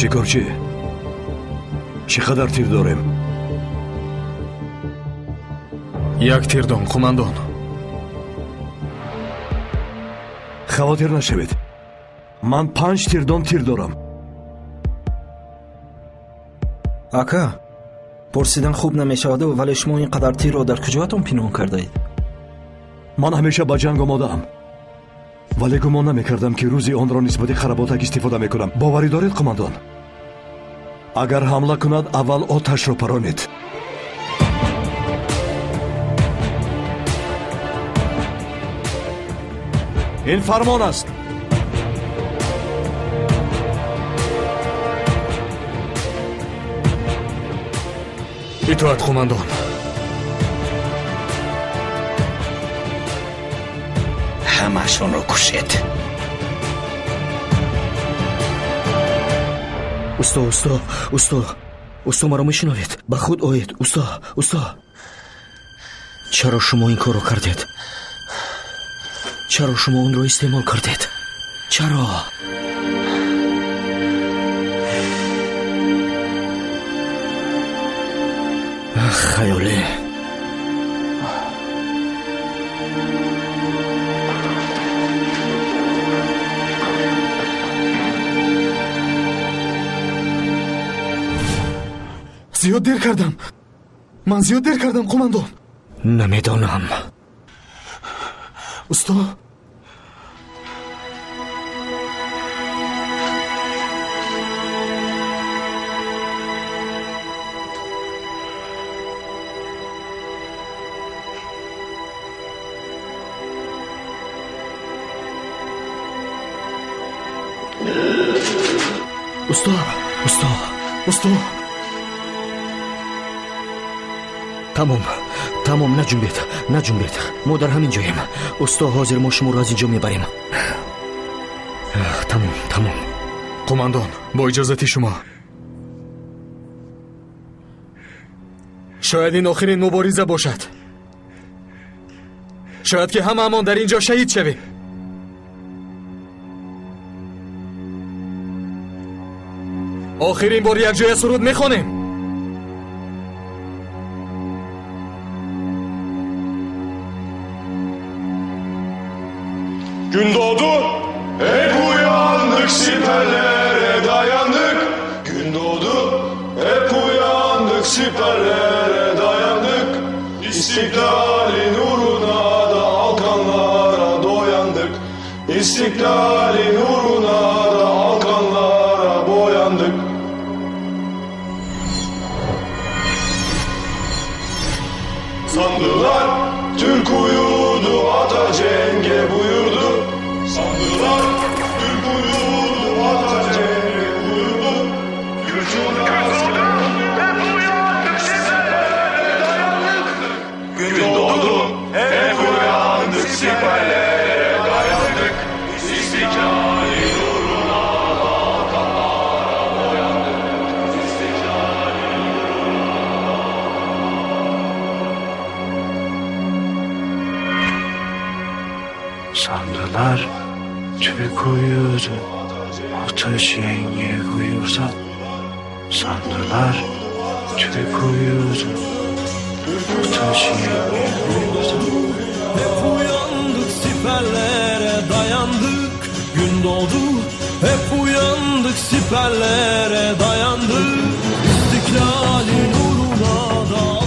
شکارچی چقدر تیر داریم؟ یک تیردان قماندان. خاطر نشوید، من 5 تیردان تیر دارم. ака پرسیدن خوب نمیشود ولی شما اینقدر تیر را در کجایتان پنهان کرده اید؟ من همیشه با جنگ آماده‌ام، ولی گمان نمی‌کردم که روزی آن را نسبت خراباتک استفاده می‌کنم. باوری دارید قماندان؟ اگر حمله کند اول آتش را پرانید. این فرمان است. اطاعت قماندان. همشون رو کشید. استا مرا میشنوید؟ به خود آیید. استا چرا شما این کارو کردید؟ چرا شما اون رو استعمال کردید؟ چرا؟ خیالی. زیاد دیر کردم. من زیاد دیر کردم قماندان. نمیدانم. استا استا تمام نجنبید. ما در همین جاییم. استا حاضر، ما شما را از اینجا میبریم. تمام. قماندان با اجازت شما. شاید این آخرین مبارزه باشد. شاید که همه در اینجا شهید شویم. آخرین بار یک جای سرود میخوانیم. Gün doğdu, hep uyandık, siperlere dayandık. Gün doğdu, hep uyandık, siperlere dayandık. İstiklalin uğruna da alkanlara doyandık. İstiklalin uğruna da alkanlara boyandık. Sandılar, Türk uyudu, ata cenge buyurdu. Sandılar, Türk uyudu, ata cenge buyurdu. Gülçin asker, hep uyandık, siperlere dayandık. Gün doğdu, hep uyandık, siperlere dayandık. İstiklalin uğruna balkanlara boyandık. İstiklalin Sandılar Türk uyudu, ateş yenge buyurdu. Sandılar Türk uyudu, ateş yenge buyurdu. Hep uyandık, siperlere dayandık. Gün doğdu, hep uyandık, siperlere dayandık. İstiklalin uğruna da